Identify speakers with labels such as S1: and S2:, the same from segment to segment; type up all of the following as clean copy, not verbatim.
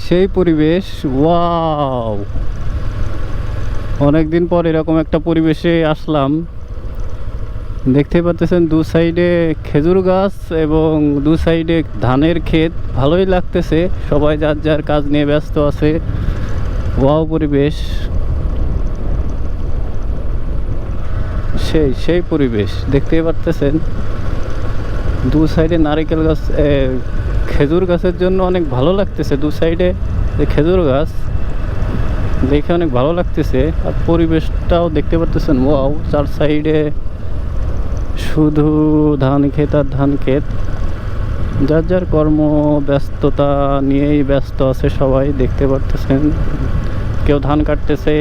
S1: সেই পরিবেশ, ওয়াও! অনেকদিন পর এরকম একটা পরিবেশে আসলাম। দেখতে পাচ্ছেন দু সাইডে খেজুর গাছ এবং দু সাইডে ধানের ক্ষেত। ভালোই লাগতেছে, সবাই যার যার কাজ নিয়ে ব্যস্ত আছে। ওয়াও পরিবেশ, সেই পরিবেশ দেখতেই পারতেছেন। দু সাইডে নারকেল গাছ, খেজুর গাছের জন্য অনেক ভালো লাগতেছে। দু সাইডে যে খেজুর গাছ দেখে অনেক ভালো লাগতেছে। আর পরিবেশটাও দেখতে পারতেছেন, ওয়াও! চার সাইডে শুধু ধান ক্ষেত আর ধান ক্ষেত। যার যার কর্ম ব্যস্ততা নিয়েই ব্যস্ত আছে সবাই, দেখতে পারতেছেন। কেউ ধান কাটতেছে।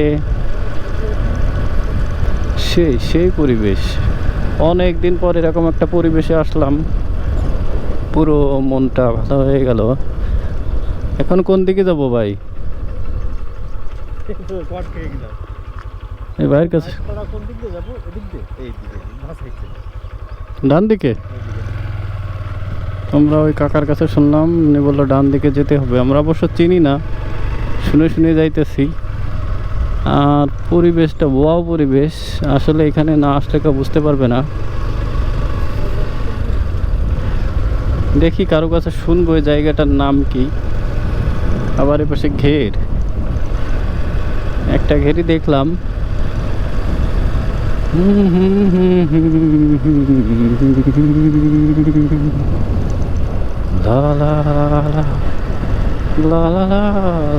S1: সেই পরিবেশ, অনেক দিন পর এরকম একটা পরিবেশে আসলাম, পুরো মনটা ভালো হয়ে গেল। এখন কোন দিকে যাব ভাই? এই ভাইয়ের কাছে ডান দিকে। আমরা ওই কাকার কাছে শুনলাম, উনি বললো ডান দিকে যেতে হবে। আমরা অবশ্য চিনি না, শুনে শুনে যাইতেছি। আর পরিবেশটা ওয়াও পরিবেশ, আসলে এখানে না আসলে কেউ বুঝতে পারবে না। দেখি কারো কাছে শুনবো এই জায়গাটার নাম কি। আবার এ পাশে ঘের, একটা ঘেরি দেখলাম। লা লা লা লা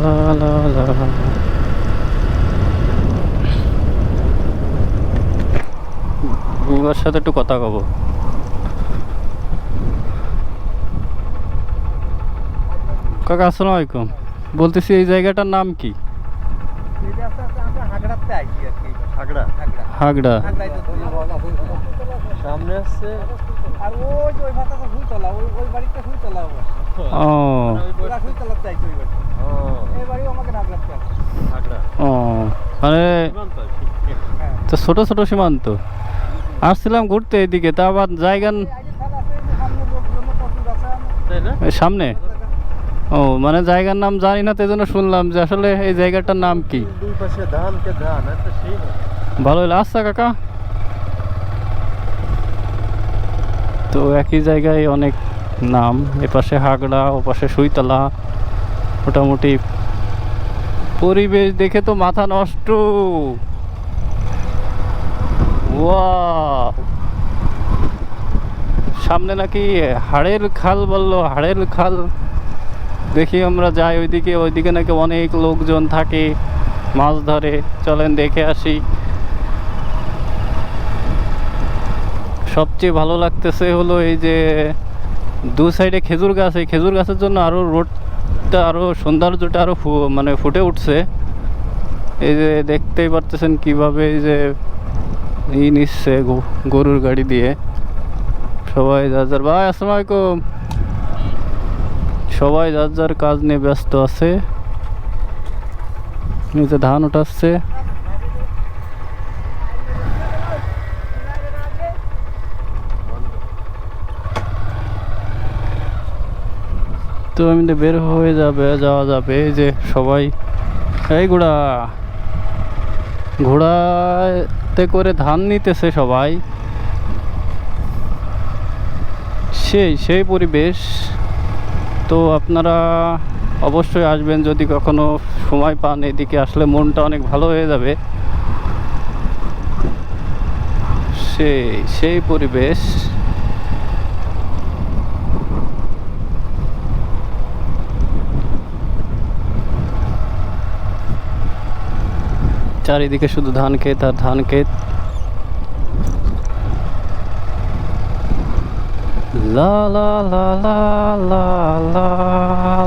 S1: লা লা লা। ওর সাথে একটু কথা কব। কাকা আসসালামু আলাইকুম, বলতেছি এই জায়গাটার নাম কি? হাগড়া।
S2: সামনে আছে আর ওই যে ওই ভাষাটা ফুলতলা, ওই বাড়িটা ফুলতলা।
S1: ও
S2: ওরা ফুলতলা চাই ওই বাড়ি। এই বাড়িও আমাকে হাগড়াতে আছে। হাগড়া।
S1: ও মানে তো ছোট ছোট সীমান্ত। আসছিলাম ঘুরতে এদিকে, তা আবার জায়গা সামনে। ও মানে জায়গার নাম জানি না, তাই জন্য শুনলাম যে আসলে এই জায়গাটার নাম কি।
S2: দুই পাশে ধান কে ধান, এটা সেই না।
S1: ভালো হলো। আচ্ছা কাকা, তো একই জায়গায় অনেক নাম, এপাশে হাগড়া, ওপাশে সুইতলা। মোটামুটি পরিবেশ দেখে তো মাথা নষ্ট। ওয়াও! সামনে নাকি হাড়ের খাল বললো, হাড়ের খাল। দেখি আমরা যাই ওইদিকে, ওইদিকে নাকি অনেক লোকজন থাকে, মাছ ধরে। চলেন দেখে আসি। সবচেয়ে ভালো লাগতেছে হলো এই যে দু সাইডে খেজুর গাছ, এই খেজুর গাছের জন্য আরও রোডটা আরও সৌন্দর্যটা আরও মানে ফুটে উঠছে। এই যে দেখতেই পারতেছেন কিভাবে এই যে নিচ্ছে গরুর গাড়ি দিয়ে। সবাই যার যার, ভাই আসসালামু আলাইকুম, সবাই যার যার কাজ নিয়ে ব্যস্ত আছে। নিচে ধান উঠাচ্ছে। তো আমি বের হয়ে যাওয়া যাবে। এই যে সবাই, এই ঘোড়াতে করে ধান নিতেছে সবাই। সেই পরিবেশ। তো আপনারা অবশ্যই আসবেন যদি কখনো সময় পান, এদিকে আসলে মনটা অনেক ভালো হয়ে যাবে। সেই পরিবেশ। চারিদিকে শুধু ধান ক্ষেত আর ধান ক্ষেত। লা লা লা লা লা লা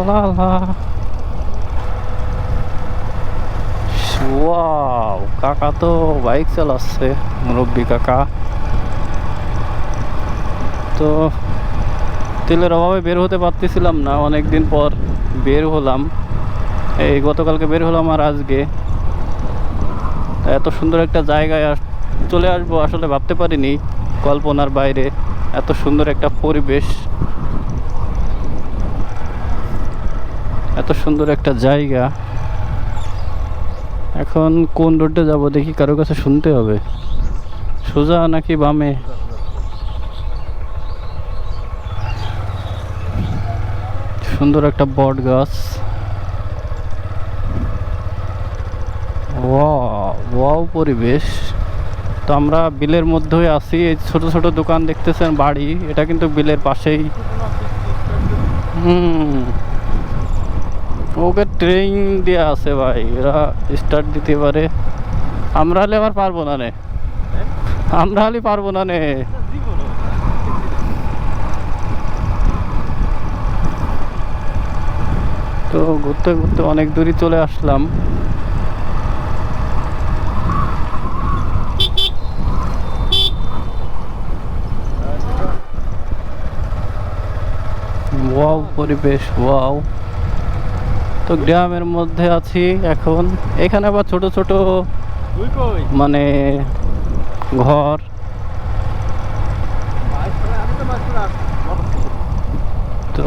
S1: লা লা। ওয়াও! কাকা তো বাইক চালাচ্ছে, মুরব্বী কাকা। তো তেলের অভাবে বের হতে পারতেছিলাম না, অনেক দিন পর বের হলাম। এই গতকালকে বের হলাম আর আজকে এত সুন্দর একটা জায়গায় চলে আসবো আসলে ভাবতে পারিনি, কল্পনার বাইরে। এত সুন্দর একটা পরিবেশ, এত সুন্দর একটা জায়গা। এখন কোন রোডে যাব দেখি, কারো কাছে শুনতে হবে। সোজা নাকি বামে? সুন্দর একটা বট গাছ। ওয়াও পরিবেশ। তো আমরা বিলের মধ্যেই আছি। এই ছোট ছোট দোকান দেখতেছেন, বাড়ি, এটা কিন্তু বিলের পাশেই। ওকে ট্রেনিং দেওয়া আছে ভাই, এরা স্টার্ট দিতে পারে। আমরা হলে আবার পারবো না নে, আমরা হলে পারবো না নে। তো ঘুরতে ঘুরতে অনেক দূরই চলে আসলাম। ওয়াও পরিবেশ, ওয়াও। তো গ্রামের মধ্যে আছি এখন। এখানে আবার ছোট ছোট মানে ঘর। তো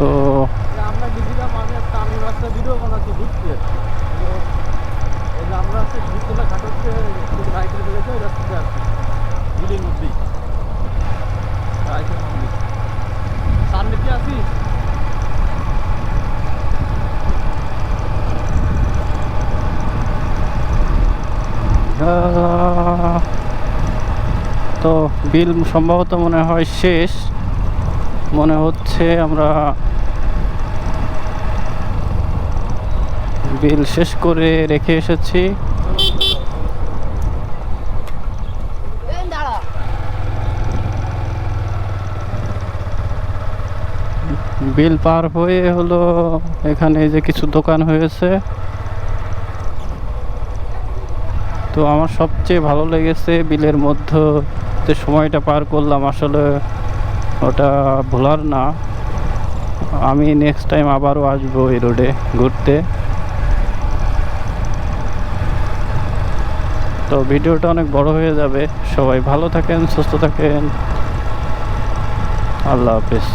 S2: আমরা গেছিলাম, আমি একটা আমি রাস্তা ভিডিও বানাচ্ছি ঘুরতে। আমরা হচ্ছে ঘুরতলা ঘাট হচ্ছে রাইটে বেড়েছে, ওই রাস্তাতে আসছি বিলের মধ্যেই। রাইটের মন্দির সামনে কি আছিস?
S1: তো বিল সম্ভবত মনে হয় শেষ, মনে হচ্ছে আমরা বিল শেষ করে রেখে এসেছি। বিল পার হয়ে হলো এখানে যে কিছু দোকান হয়েছে। তো আমার সবচেয়ে ভালো লেগেছে বিলের মধ্যে যে সময়টা পার করলাম, আসলে ওটা ভোলার না। আমি নেক্সট টাইম আবারও আসবো এই রোডে ঘুরতে। তো ভিডিওটা অনেক বড় হয়ে যাবে। সবাই ভালো থাকেন, সুস্থ থাকেন। আল্লাহ হাফেজ।